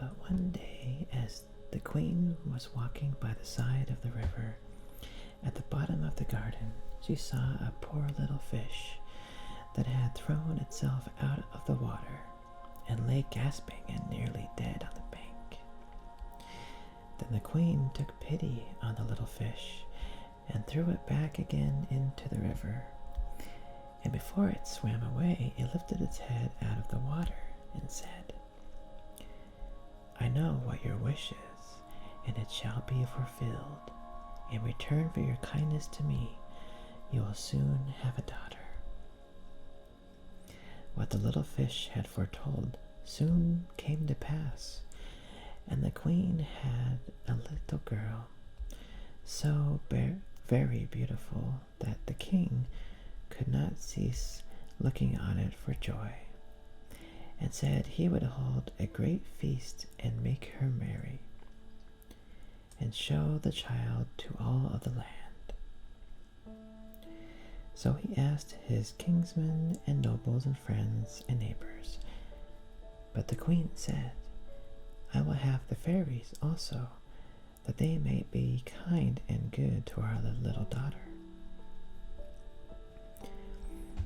But one day, as the queen was walking by the side of the river, at the bottom of the garden, she saw a poor little fish that had thrown itself out of the water and lay gasping and nearly dead on the bank. Then the queen took pity on the little fish and threw it back again into the river. And before it swam away, it lifted its head out of the water and said, "I know what your wish is, and it shall be fulfilled. In return for your kindness to me, you will soon have a daughter." What the little fish had foretold soon came to pass, and the queen had a little girl, so very beautiful that the king could not cease looking on it for joy, and said he would hold a great feast and make her merry, and show the child to all of the land. So he asked his kinsmen and nobles and friends and neighbors. But the queen said, "I will have the fairies also, that they may be kind and good to our little daughter."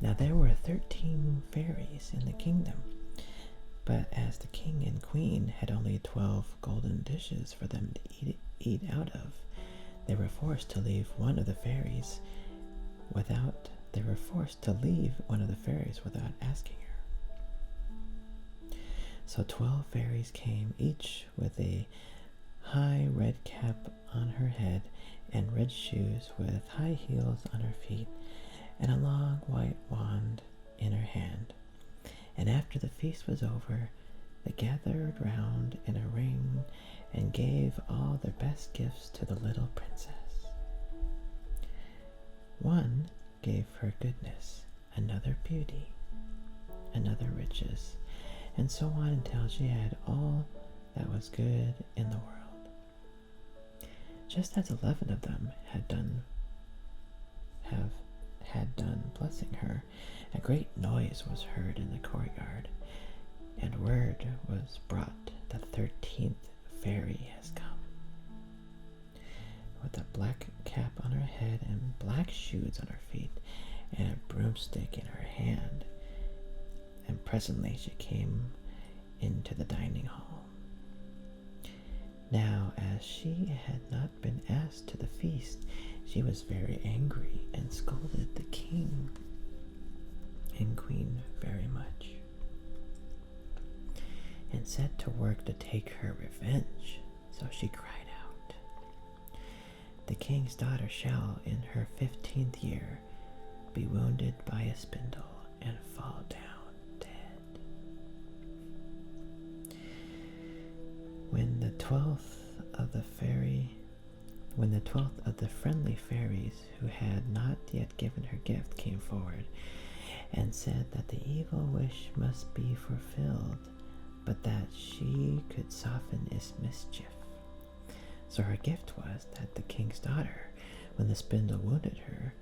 Now there were 13 fairies in the kingdom, but as the king and queen had only 12 golden dishes for them to eat out of, they were forced to leave one of the fairies without asking her. So 12 fairies came, each with a high red cap on her head and red shoes with high heels on her feet and a long white wand in her hand. And after the feast was over, they gathered round in a ring and gave all their best gifts to the little princess. One gave her goodness, another beauty, another riches, and so on until she had all that was good in the world. Just as 11 of them had done blessing her, a great noise was heard in the courtyard, and word was brought that the 13th fairy has come, with a black cap on her head and black shoes on her feet and a broomstick in her hand. And presently she came into the dining hall. Now, as she had not been asked to the feast, she was very angry and scolded the king and queen very much, and set to work to take her revenge. So she cried out, "The king's daughter shall, in her 15th year, be wounded by a spindle and fall down dead." When the 12th of the friendly fairies who had not yet given her gift came forward and said that the evil wish must be fulfilled, but that she could soften its mischief. So her gift was that the king's daughter, when the spindle wounded her,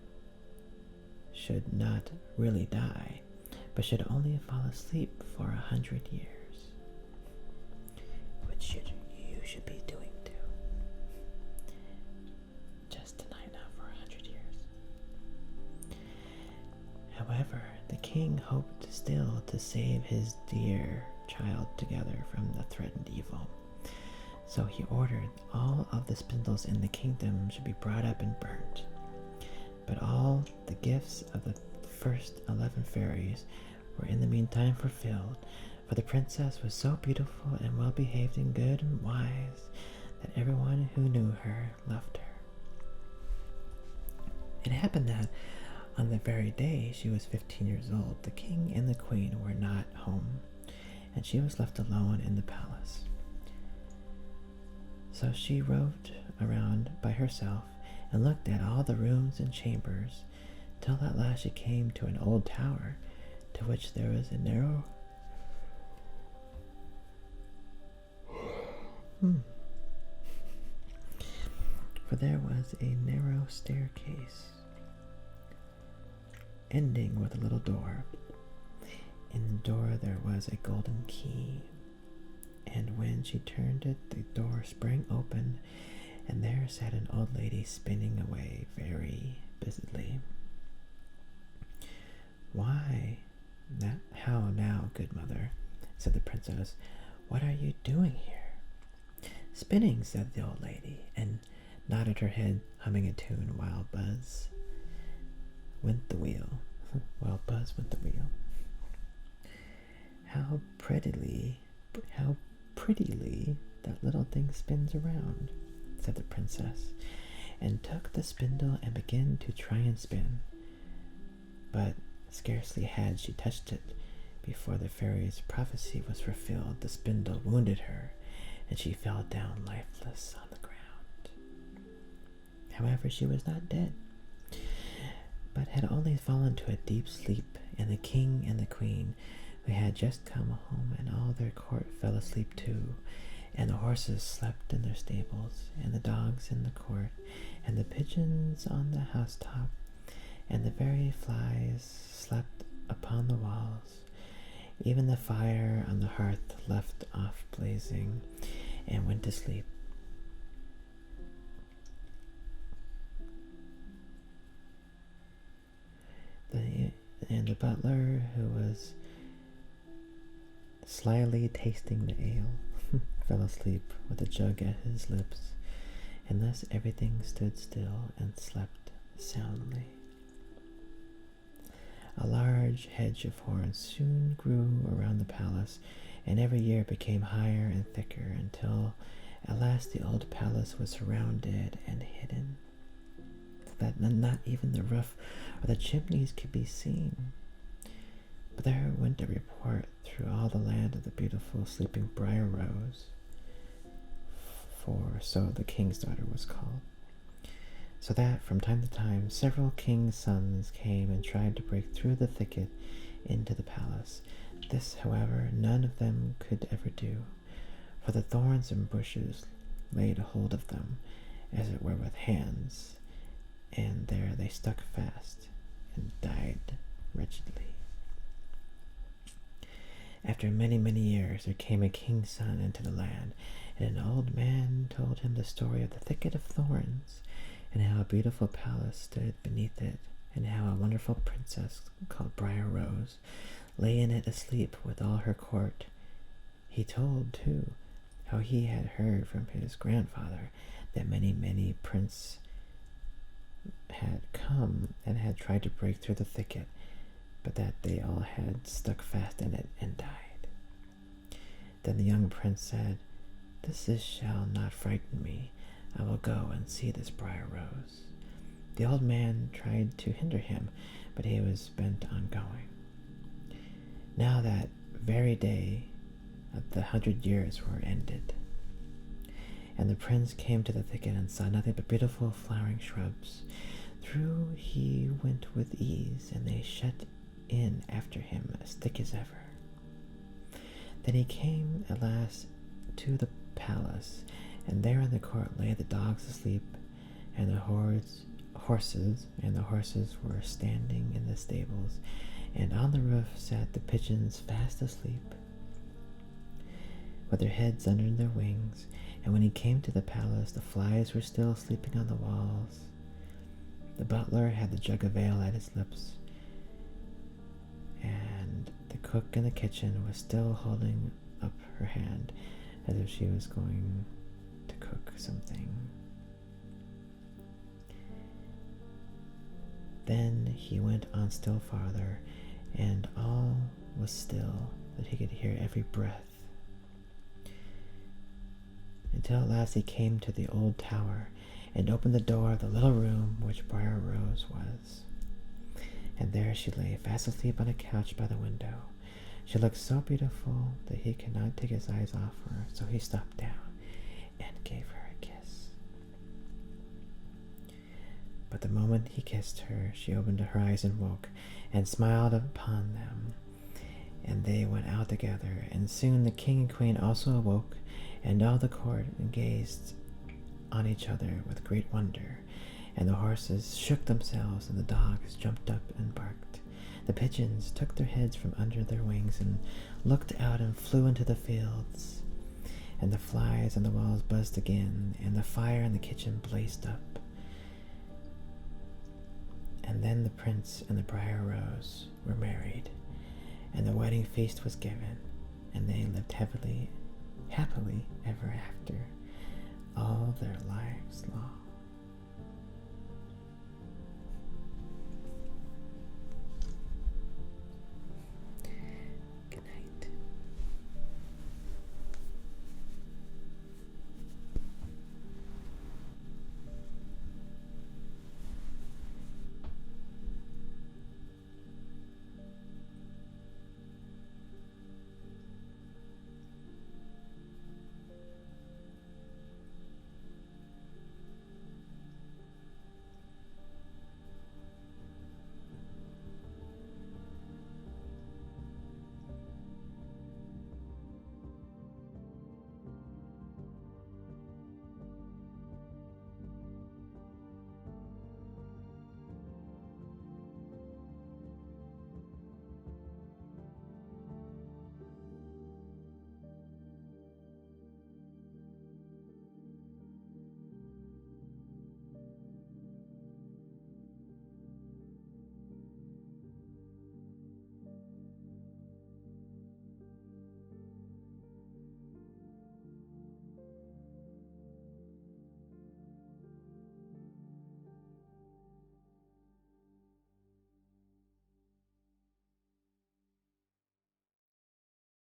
should not really die, but should only fall asleep for 100 years, which you should be doing too. Just tonight, now for 100 years. However, the king hoped still to save his dear child together from the threatened evil. So he ordered all of the spindles in the kingdom should be brought up and burnt. But all the gifts of the first 11 fairies were in the meantime fulfilled, for the princess was so beautiful and well behaved and good and wise that everyone who knew her loved her. It happened that on the very day she was 15 years old, the king and the queen were not home, and she was left alone in the palace. So she roved around by herself and looked at all the rooms and chambers, till at last she came to an old tower, to which there was a narrow for there was a narrow staircase ending with a little door. In the door there was a golden key, and when she turned it, the door sprang open, and there sat an old lady spinning away very busily. "Why, how now, good mother," said the princess. "What are you doing here?" "Spinning," said the old lady, and nodded her head, humming a tune while Buzz went the wheel. While Buzz went the wheel. How prettily that little thing spins around," said the princess, and took the spindle and began to try and spin. But scarcely had she touched it before the fairy's prophecy was fulfilled. The spindle wounded her, and she fell down lifeless on the ground. However, she was not dead, but had only fallen to a deep sleep, and the king and the queen, who had just come home, and all their court fell asleep too, and the horses slept in their stables, and the dogs in the court, and the pigeons on the housetop, and the very flies slept upon the walls. Even the fire on the hearth left off blazing and went to sleep. And the butler, who was slyly tasting the ale, fell asleep with a jug at his lips, and thus everything stood still and slept soundly. A large hedge of thorns soon grew around the palace, and every year it became higher and thicker, until at last the old palace was surrounded and hidden, so that not even the roof or the chimneys could be seen. But there went a report through all the land of the beautiful sleeping Briar Rose, for so the king's daughter was called, so that from time to time several king's sons came and tried to break through the thicket into the palace. This, however, none of them could ever do, for the thorns and bushes laid hold of them, as it were with hands, and there they stuck fast and died wretchedly. After many, many years, there came a king's son into the land, and an old man told him the story of the thicket of thorns, and how a beautiful palace stood beneath it, and how a wonderful princess called Briar Rose lay in it asleep with all her court. He told, too, how he had heard from his grandfather that many, many princes had come and had tried to break through the thicket, but that they all had stuck fast in it and died. Then the young prince said, "This shall not frighten me. I will go and see this Briar Rose." The old man tried to hinder him, but he was bent on going. Now that very day the 100 years were ended, and the prince came to the thicket and saw nothing but beautiful flowering shrubs. Through he went with ease, and they shut in after him as thick as ever. Then he came at last to the palace, and there in the court lay the dogs asleep, and the horses were standing in the stables, and on the roof sat the pigeons fast asleep, with their heads under their wings. And when he came to the palace, the flies were still sleeping on the walls. The butler had the jug of ale at his lips, and the cook in the kitchen was still holding up her hand as if she was going to cook something. Then he went on still farther, and all was still, that he could hear every breath, until at last he came to the old tower and opened the door of the little room which Briar Rose was. And there she lay fast asleep on a couch by the window. She looked so beautiful that he could not take his eyes off her, so he stopped down and gave her a kiss. But the moment he kissed her, she opened her eyes and woke, and smiled upon them, and they went out together. And soon the king and queen also awoke, and all the court gazed on each other with great wonder, and the horses shook themselves, and the dogs jumped up and barked. The pigeons took their heads from under their wings and looked out and flew into the fields, and the flies on the walls buzzed again, and the fire in the kitchen blazed up. And then the prince and the briar rose were married, and the wedding feast was given, and they lived happily ever after, all their lives long.